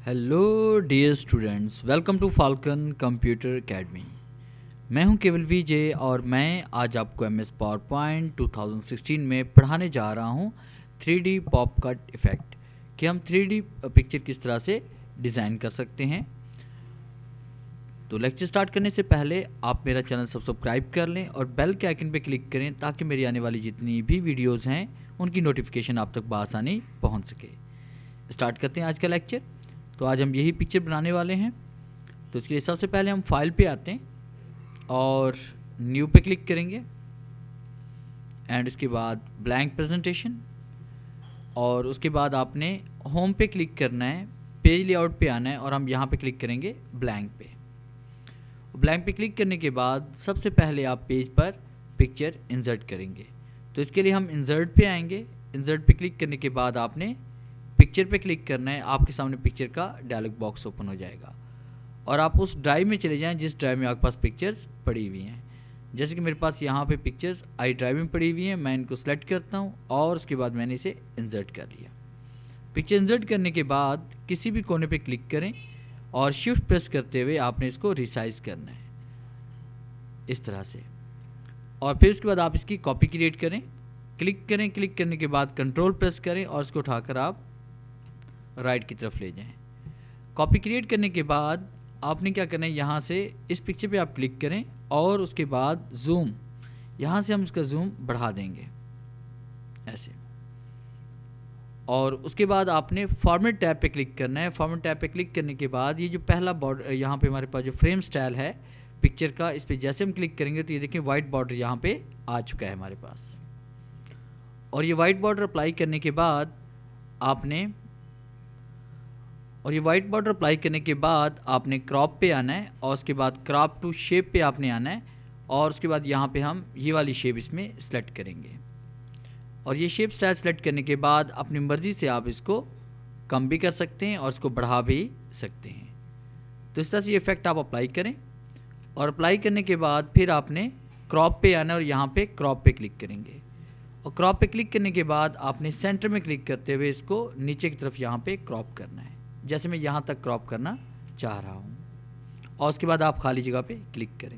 Hello dear students, welcome to Falcon Computer Academy. मैं हूं केवल विजय और मैं आज आपको MS पावर पॉइंट 2016 में पढ़ाने जा रहा हूं 3D पॉप कट इफ़ेक्ट कि हम 3D पिक्चर किस तरह से डिज़ाइन कर सकते हैं। तो लेक्चर स्टार्ट करने से पहले आप मेरा चैनल सब्सक्राइब कर लें और बेल के आइकन पर क्लिक करें ताकि मेरी आने वाली जितनी भी वीडियोज़ हैं उनकी नोटिफिकेशन आप तक बआसानी पहुँच सके। स्टार्ट करते हैं आज का लेक्चर। तो आज हम यही पिक्चर बनाने वाले हैं। तो इसके लिए सबसे पहले हम फाइल पे आते हैं और न्यू पे क्लिक करेंगे एंड उसके बाद ब्लैंक प्रेजेंटेशन और उसके बाद आपने होम पे क्लिक करना है, पेज लेआउट पे आना है और हम यहाँ पे क्लिक करेंगे ब्लैंक पे। ब्लैंक पे क्लिक करने के बाद सबसे पहले आप पेज पर पिक्चर इंसर्ट करेंगे। तो इसके लिए हम इंसर्ट पे आएंगे। इंसर्ट पे क्लिक करने के बाद आपने पिक्चर पे क्लिक करना है। आपके सामने पिक्चर का डायलॉग बॉक्स ओपन हो जाएगा और आप उस ड्राइव में चले जाएं जिस ड्राइव में आपके पास पिक्चर्स पड़ी हुई हैं। जैसे कि मेरे पास यहाँ पे पिक्चर्स आई ड्राइव में पड़ी हुई हैं, मैं इनको सेलेक्ट करता हूँ और उसके बाद मैंने इसे इंसर्ट कर लिया। पिक्चर इंसर्ट करने के बाद किसी भी कोने पे क्लिक करें और शिफ्ट प्रेस करते हुए आपने इसको रिसाइज करना है इस तरह से। और फिर उसके बाद आप इसकी कॉपी क्रिएट करें, क्लिक करने के बाद कंट्रोल प्रेस करें और इसको उठाकर आप राइट की तरफ ले जाएं। कॉपी क्रिएट करने के बाद आपने क्या करना है, यहाँ से इस पिक्चर पे आप क्लिक करें और उसके बाद जूम, यहाँ से हम इसका जूम बढ़ा देंगे ऐसे। और उसके बाद आपने फॉर्मेट टैब पे क्लिक करना है। फॉर्मेट टैब पे क्लिक करने के बाद ये जो पहला बॉर्डर यहाँ पे हमारे पास जो फ्रेम स्टाइल है पिक्चर का, इस पर जैसे हम क्लिक करेंगे तो ये देखिए वाइट बॉर्डर यहाँ पे आ चुका है हमारे पास। और ये वाइट बॉर्डर अप्लाई करने के बाद आपने क्रॉप पे आना है और उसके बाद क्रॉप टू शेप पे आपने आना है और उसके बाद यहाँ पे हम ये वाली शेप इसमें सेलेक्ट करेंगे। और ये शेप स्टाइल सेलेक्ट करने के बाद अपनी मर्ज़ी से आप इसको कम भी कर सकते हैं और इसको बढ़ा भी सकते हैं। तो इस तरह से ये इफेक्ट आप अप्लाई करें और अप्लाई करने के बाद फिर आपने क्रॉप पे आना है और यहाँ पे क्रॉप पे क्लिक करेंगे। और क्रॉप पे क्लिक करने के बाद आपने सेंटर में क्लिक करते हुए इसको नीचे की तरफ यहाँ पे क्रॉप करना है, जैसे मैं यहाँ तक क्रॉप करना चाह रहा हूँ। और उसके बाद आप खाली जगह पे क्लिक करें।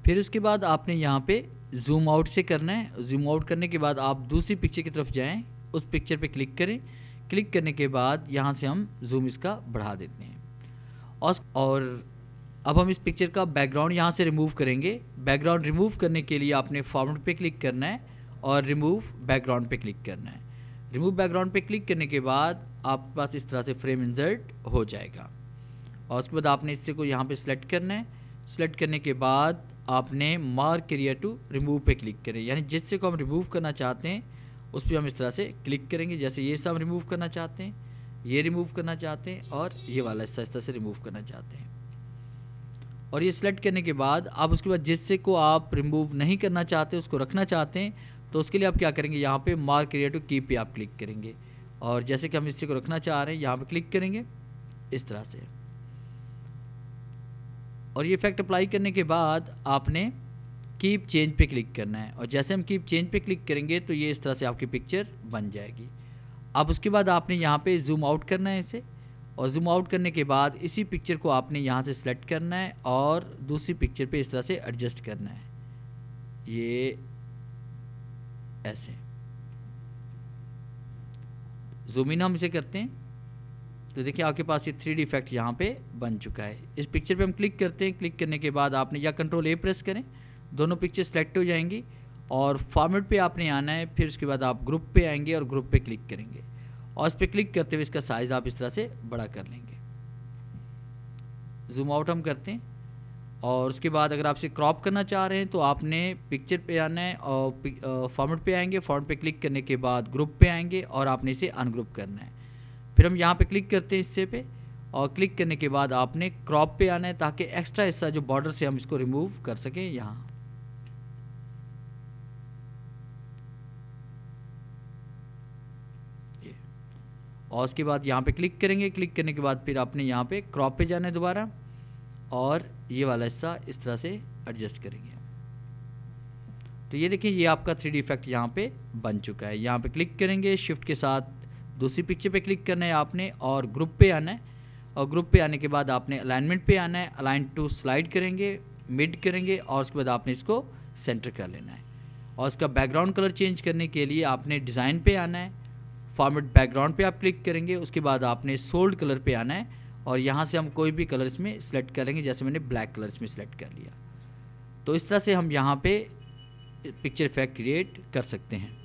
फिर उसके बाद आपने यहाँ पे जूम आउट से करना है। जूम आउट करने के बाद आप दूसरी पिक्चर की तरफ जाएं, उस पिक्चर पे क्लिक करें। क्लिक करने के बाद यहाँ से हम जूम इसका बढ़ा देते हैं। और अब हम इस पिक्चर का बैकग्राउंड यहाँ से रिमूव करेंगे। बैकग्राउंड रिमूव करने के लिए आपने फॉर्मेट पे क्लिक करना है और रिमूव बैकग्राउंड पे क्लिक करना है। रिमूव बैकग्राउंड पे क्लिक करने के बाद आपके पास इस तरह से फ्रेम इंसर्ट हो जाएगा। और उसके बाद आपने इससे को यहाँ पे सिलेक्ट करना है। सिलेक्ट करने के बाद आपने मार्क एरिया टू रिमूव पे क्लिक करें, यानी जिससे को हम रिमूव करना चाहते हैं उस पर हम इस तरह से क्लिक करेंगे। जैसे ये सब रिमूव करना चाहते हैं, ये रिमूव करना चाहते हैं और ये वाला हिस्सा इस तरह से रिमूव करना चाहते हैं। और ये सिलेक्ट करने के बाद आप उसके बाद जिससे को आप रिमूव नहीं करना चाहते उसको रखना चाहते हैं तो उसके लिए आप क्या करेंगे, यहाँ पे मार्क एरिया टू की पे आप क्लिक करेंगे और जैसे कि हम इससे को रखना चाह रहे हैं यहाँ पे क्लिक करेंगे इस तरह से। और ये इफेक्ट अप्लाई करने के बाद आपने कीप चेंज पे क्लिक करना है और जैसे हम कीप चेंज पे क्लिक करेंगे तो ये इस तरह से आपकी पिक्चर बन जाएगी। अब उसके बाद आपने यहाँ पे जूम आउट करना है इसे, और जूम आउट करने के बाद इसी पिक्चर को आपने यहाँ से सिलेक्ट करना है और दूसरी पिक्चर पे इस तरह से एडजस्ट करना है, ये ऐसे। जूम इन हम इसे करते हैं तो देखिए आपके पास ये 3D इफेक्ट यहाँ पे बन चुका है। इस पिक्चर पे हम क्लिक करते हैं। क्लिक करने के बाद आपने या कंट्रोल A प्रेस करें, दोनों पिक्चर सेलेक्ट हो जाएंगी और फॉर्मेट पे आपने आना है। फिर उसके बाद आप ग्रुप पे आएंगे और ग्रुप पे क्लिक करेंगे और इस पर क्लिक करते हुए इसका साइज़ आप इस तरह से बड़ा कर लेंगे। जूम आउट हम करते हैं और उसके बाद अगर आप इसे क्रॉप करना चाह रहे हैं तो आपने पिक्चर पे आना है और फॉर्मेट पे आएंगे। फॉर्मेट पे क्लिक करने के बाद ग्रुप पे आएंगे और आपने इसे अनग्रुप करना है। फिर हम यहाँ पे क्लिक करते हैं हिस्से पे और क्लिक करने के बाद आपने क्रॉप पे आना है ताकि एक्स्ट्रा हिस्सा जो बॉर्डर से हम इसको रिमूव कर सकें यहाँ। और उसके बाद यहाँ पे क्लिक करेंगे। क्लिक करने के बाद फिर आपने यहाँ पे क्रॉप पे जाना है दोबारा और ये वाला हिस्सा इस तरह से एडजस्ट करेंगे। तो ये देखिए ये आपका 3D इफेक्ट यहाँ पे बन चुका है। यहाँ पे क्लिक करेंगे, शिफ्ट के साथ दूसरी पिक्चर पे क्लिक करना है आपने और ग्रुप पे आना है, और ग्रुप पे आने के बाद आपने अलाइनमेंट पे आना है, अलाइन टू स्लाइड करेंगे, मिड करेंगे और उसके बाद आपने इसको सेंटर कर लेना है। और इसका बैकग्राउंड कलर चेंज करने के लिए आपने डिज़ाइन पे आना है, फॉर्मेट बैकग्राउंड पे आप क्लिक करेंगे, उसके बाद आपने सोल्ड कलर पे आना है और यहाँ से हम कोई भी कलर इसमें सेलेक्ट करेंगे, जैसे मैंने ब्लैक कलर इसमें सेलेक्ट कर लिया। तो इस तरह से हम यहाँ पे पिक्चर इफेक्ट क्रिएट कर सकते हैं।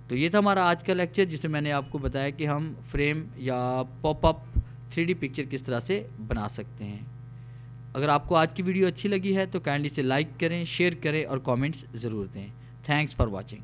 तो ये था हमारा आज का लेक्चर, जिसमें मैंने आपको बताया कि हम फ्रेम या पॉपअप 3D पिक्चर किस तरह से बना सकते हैं। अगर आपको आज की वीडियो अच्छी लगी है तो काइंडली से लाइक करें, शेयर करें और कमेंट्स ज़रूर दें। Thanks for watching.